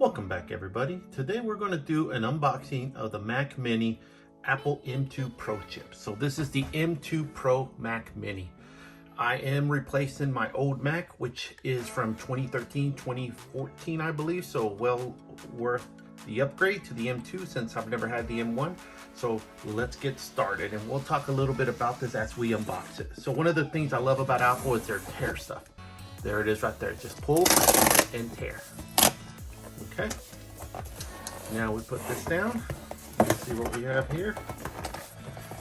Welcome back everybody. Today we're going to do an unboxing of the Mac Mini Apple M2 Pro chip. So this is the M2 Pro Mac Mini. I am replacing my old Mac, which is from 2013, 2014 I believe, so well worth the upgrade to the M2 since I've never had the M1. So let's get started and we'll talk a little bit about this as we unbox it. So one of the things I love about Apple is their tear stuff. There it is right there, just pull and tear. Okay, now we put this down. Let's see what we have here.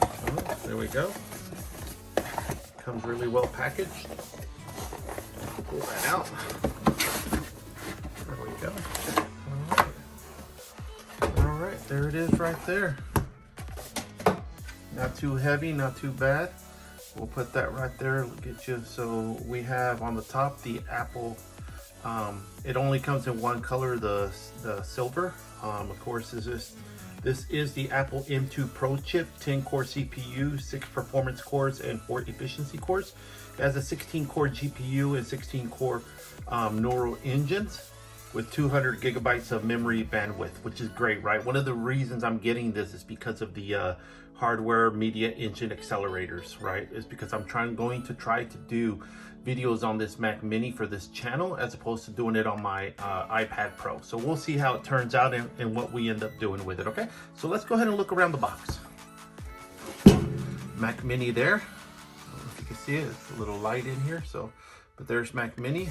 Oh, there we go. Comes really well packaged. Pull that out. There we go. All right, there it is right there. Not too heavy, not too bad. We'll put that right there, get you. So we have on the top the Apple. It only comes in one color, the silver. Of course, this is the Apple M2 Pro chip, 10-core CPU, 6 performance cores, and 4 efficiency cores. It has a 16-core GPU and 16-core neural engines with 200 gigabytes of memory bandwidth, which is great, right? One of the reasons I'm getting this is because of the hardware media engine accelerators, right? It's because I'm going to try to do videos on this Mac Mini for this channel as opposed to doing it on my iPad Pro. So we'll see how it turns out and what we end up doing with it, okay? So let's go ahead and look around the box. Mac Mini there. I don't know if you can see it, it's a little light in here, so, but there's Mac Mini.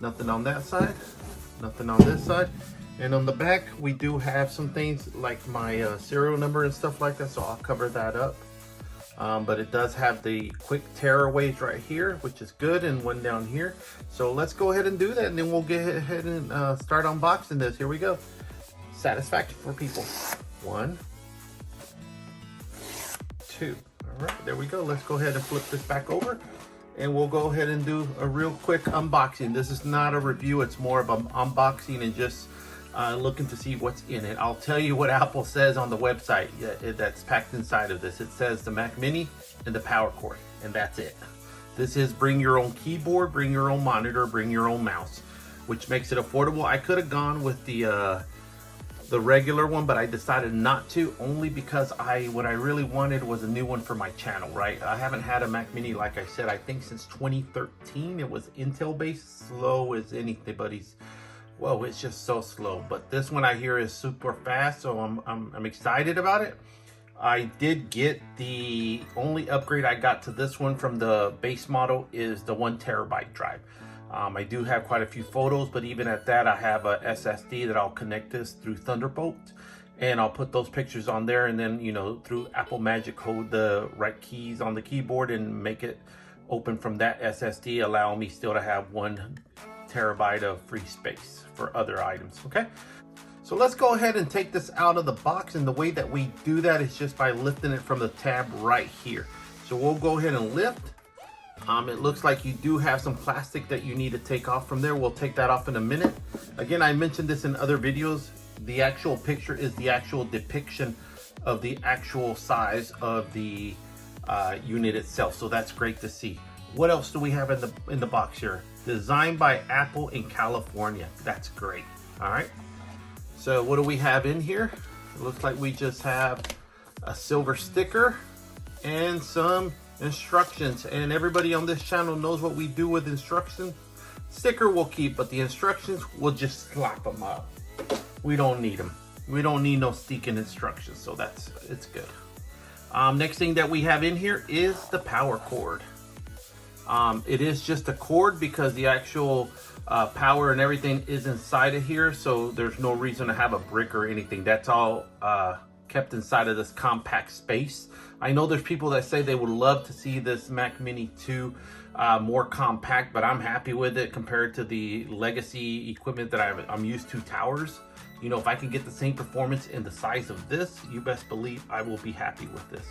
Nothing on that side, nothing on this side. And on the back, we do have some things like my serial number and stuff like that, so I'll cover that up. But it does have the quick tearaways right here, which is good, and one down here. So let's go ahead and do that, and then we'll get ahead and start unboxing this. Here we go. Satisfaction for people. 1, 2. All right, there we go. Let's go ahead and flip this back over, and we'll go ahead and do a real quick unboxing. This is not a review, it's more of an unboxing and just looking to see what's in it. I'll tell you what Apple says on the website that's packed inside of this. It says the Mac Mini and the power cord, and that's it. This is bring your own keyboard, bring your own monitor, bring your own mouse, which makes it affordable. I could have gone with the regular one, but I decided not to, only because what I really wanted was a new one for my channel, right? I haven't had a Mac Mini, like I said, I think since 2013. It was Intel based, slow as anybody's. Whoa, it's just so slow. But this one I hear is super fast, so I'm excited about it. I did get the only upgrade I got to this one from the base model is the 1 terabyte drive. I do have quite a few photos, but even at that, I have a SSD that I'll connect this through Thunderbolt, and I'll put those pictures on there, and then, you know, through Apple Magic code the right keys on the keyboard and make it open from that SSD, allow me still to have 1 terabyte of free space for other items. Okay, so let's go ahead and take this out of the box, and the way that we do that is just by lifting it from the tab right here. So we'll go ahead and lift. It looks like you do have some plastic that you need to take off from there. We'll take that off in a minute. Again, I mentioned this in other videos. The actual picture is the actual depiction of the actual size of the unit itself, so that's great to see. What else do we have in the box here? Designed by Apple in California. That's great. All right. So what do we have in here? It looks like we just have a silver sticker and some instructions. And everybody on this channel knows what we do with instructions. Sticker we'll keep, but the instructions we'll just slap them up. We don't need them. We don't need no sticking instructions. So it's good. Next thing that we have in here is the power cord. It is just a cord because the actual power and everything is inside of here, so there's no reason to have a brick or anything. That's all kept inside of this compact space. I know there's people that say they would love to see this Mac Mini 2 more compact, but I'm happy with it compared to the legacy equipment that I'm used to, towers. You know, if I can get the same performance in the size of this, you best believe I will be happy with this.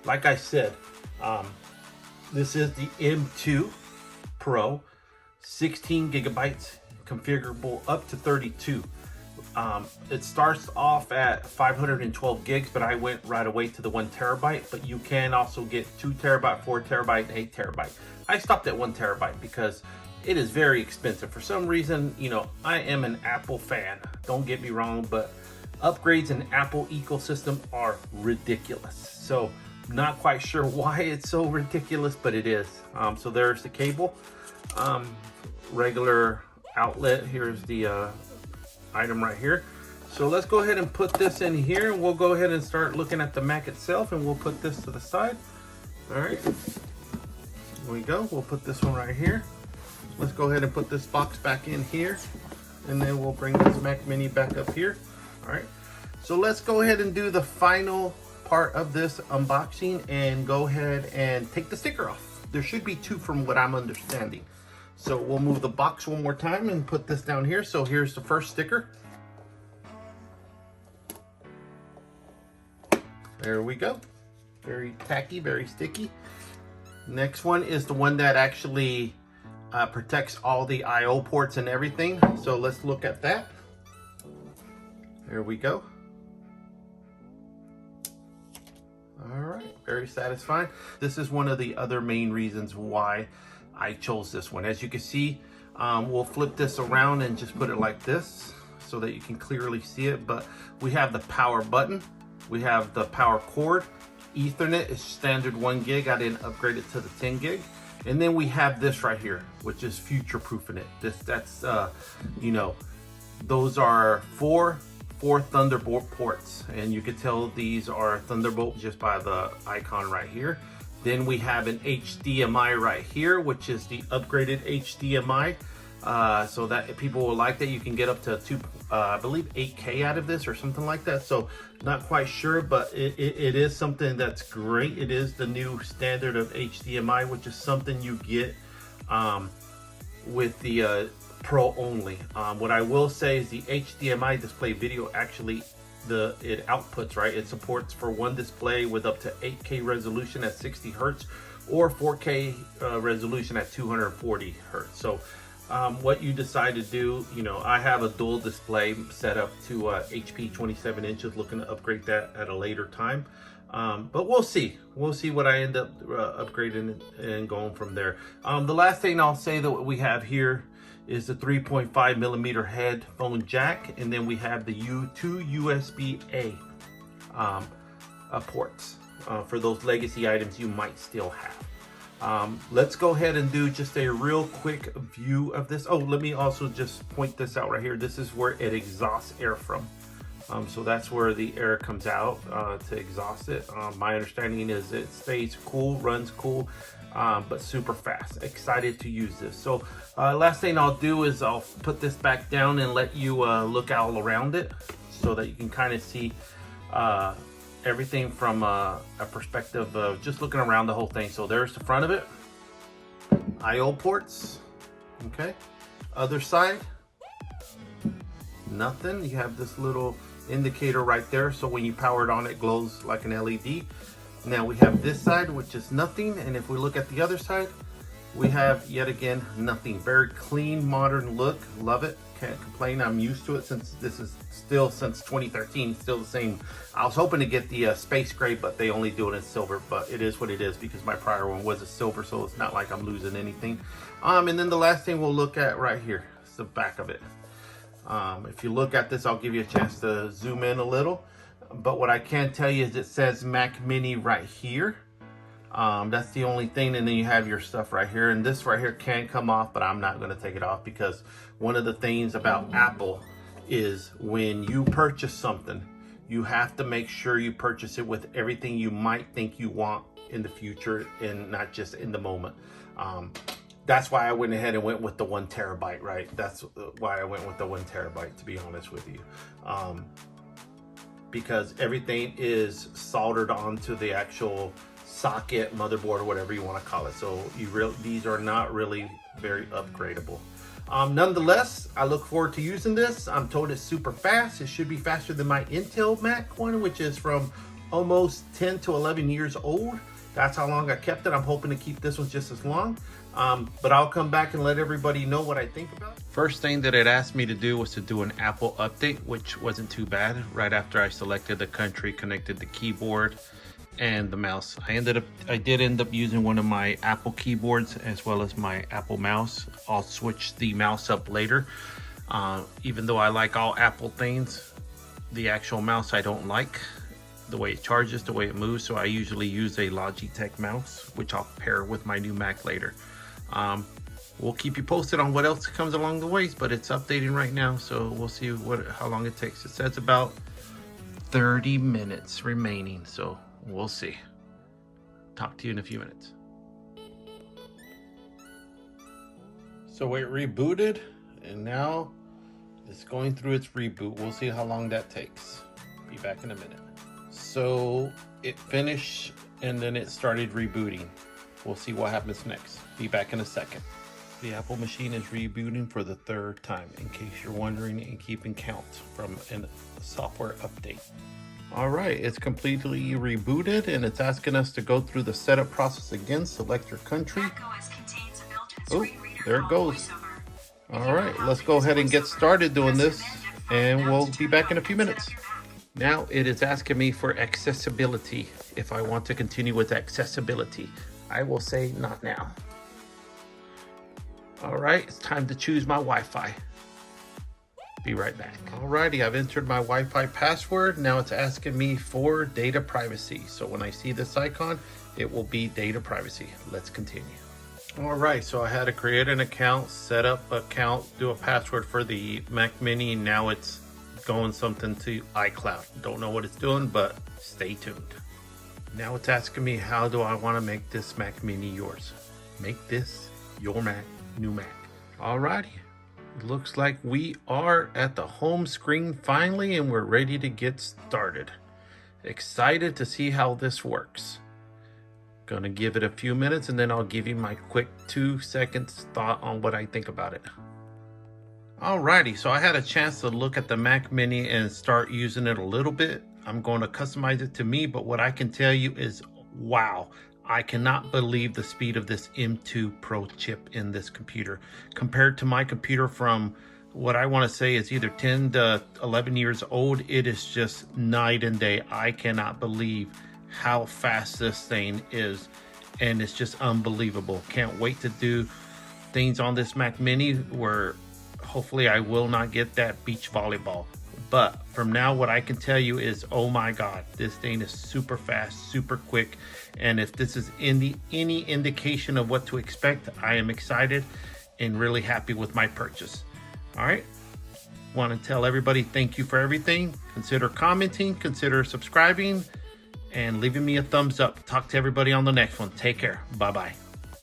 Like I said, this is the M2 Pro, 16 gigabytes, configurable up to 32. It starts off at 512 gigs, but I went right away to the 1 terabyte, but you can also get 2 terabyte, 4 terabyte, and 8 terabyte. I stopped at 1 terabyte because it is very expensive. For some reason, you know, I am an Apple fan, don't get me wrong, but upgrades in Apple ecosystem are ridiculous. So not quite sure why it's so ridiculous, but it is. So there's the cable, regular outlet. Here's the item right here. So let's go ahead and put this in here, and we'll go ahead and start looking at the Mac itself, and we'll put this to the side. All right, here we go. We'll put this one right here. Let's go ahead and put this box back in here, and then we'll bring this Mac Mini back up here. All right, so let's go ahead and do the final part of this unboxing and go ahead and take the sticker off. There should be two from what I'm understanding. So we'll move the box one more time and put this down here. So here's the first sticker. There we go. Very tacky, very sticky. Next one is the one that actually protects all the I/O ports and everything. So let's look at that. There we go. All right, very satisfying. This is one of the other main reasons why I chose this one. As you can see, we'll flip this around and just put it like this so that you can clearly see it. But we have the power button. We have the power cord. Ethernet is standard 1 gig. I didn't upgrade it to the 10 gig. And then we have this right here, which is future-proofing it. That's you know, those are four Thunderbolt ports, and you can tell these are Thunderbolt just by the icon right here. Then we have an HDMI right here, which is the upgraded HDMI. So that people will like that. You can get up to I believe 8K out of this or something like that. So not quite sure, but it is something that's great. It is the new standard of HDMI, which is something you get with the Pro only. What I will say is the HDMI display video actually it outputs, right? It supports for one display with up to 8K resolution at 60 Hertz or 4K resolution at 240 Hertz. So what you decide to do, you know, I have a dual display set up to HP 27 inches, looking to upgrade that at a later time. But we'll see what I end up upgrading and going from there. The last thing I'll say that we have here is the 3.5 millimeter headphone jack, and then we have the two USB-A ports for those legacy items you might still have. Let's go ahead and do just a real quick view of this. Oh, let me also just point this out right here. This is where it exhausts air from. So that's where the air comes out to exhaust it. My understanding is it stays cool, runs cool, but super fast. Excited to use this. So last thing I'll do is I'll put this back down and let you look all around it so that you can kind of see everything from a perspective of just looking around the whole thing. So there's the front of it, I/O ports, okay. Other side, nothing. You have this little indicator right there, so when you power it on, it glows like an LED. Now we have this side, which is nothing, and if we look at the other side, we have yet again nothing. Very clean, modern look. Love it. Can't complain. I'm used to it since this is still since 2013, still the same. I was hoping to get the space gray, but they only do it in silver, but it is what it is because my prior one was a silver, so it's not like I'm losing anything. And then the last thing we'll look at right here is the back of it. If you look at this, I'll give you a chance to zoom in a little, but what I can tell you is it says Mac Mini right here. That's the only thing, and then you have your stuff right here, and this right here can come off, but I'm not going to take it off because one of the things about Apple is when you purchase something, you have to make sure you purchase it with everything you might think you want in the future and not just in the moment. That's why I went ahead and went with the 1 terabyte, right? That's why I went with the 1 terabyte, to be honest with you. Because everything is soldered onto the actual socket, motherboard, or whatever you want to call it. So these are not really very upgradable. Nonetheless, I look forward to using this. I'm told it's super fast. It should be faster than my Intel Mac one, which is from almost 10 to 11 years old. That's how long I kept it. I'm hoping to keep this one just as long. But I'll come back and let everybody know what I think about it. First thing that it asked me to do was to do an Apple update, which wasn't too bad. Right after I selected the country, connected the keyboard, and the mouse. I did end up using one of my Apple keyboards as well as my Apple mouse. I'll switch the mouse up later. Even though I like all Apple things, the actual mouse I don't like. The way it charges, the way it moves, so I usually use a Logitech mouse, which I'll pair with my new Mac later. We'll keep you posted on what else comes along the ways, but it's updating right now, so we'll see how long it takes. It says about 30 minutes remaining, so we'll see. Talk to you in a few minutes. So it rebooted, and now it's going through its reboot. We'll see how long that takes. Be back in a minute. So it finished and then it started rebooting. We'll see what happens next. Be back in a second. The Apple machine is rebooting for the 3rd time, in case you're wondering and keeping count from a software update. All right, it's completely rebooted and it's asking us to go through the setup process again. Select your country. Oh, there it goes. All right, let's go ahead and get started doing this, and we'll be back in a few minutes. Now it is asking me for accessibility. If I want to continue with accessibility, I will say not now. All right, it's time to choose my Wi-Fi. Be right back. Alrighty, I've entered my Wi-Fi password. Now it's asking me for data privacy. So when I see this icon, it will be data privacy. Let's continue. All right, so I had to create an account, set up an account, do a password for the Mac Mini, and now it's going something to iCloud. Don't know what it's doing, but stay tuned. Now it's asking me, how do I want to make this Mac Mini yours? Make this your Mac, new Mac. Alrighty, looks like we are at the home screen finally, and we're ready to get started. Excited to see how this works. Gonna give it a few minutes and then I'll give you my quick 2 seconds thought on what I think about it. Alrighty, so I had a chance to look at the Mac Mini and start using it a little bit. I'm going to customize it to me, but what I can tell you is, wow, I cannot believe the speed of this M2 Pro chip in this computer. Compared to my computer from what I want to say is either 10 to 11 years old, it is just night and day. I cannot believe how fast this thing is, and it's just unbelievable. Can't wait to do things on this Mac Mini where hopefully I will not get that beach volleyball. But from now, what I can tell you is, oh my God, this thing is super fast, super quick. And if this is any indication of what to expect, I am excited and really happy with my purchase. All right. Want to tell everybody thank you for everything. Consider commenting, consider subscribing, and leaving me a thumbs up. Talk to everybody on the next one. Take care. Bye-bye.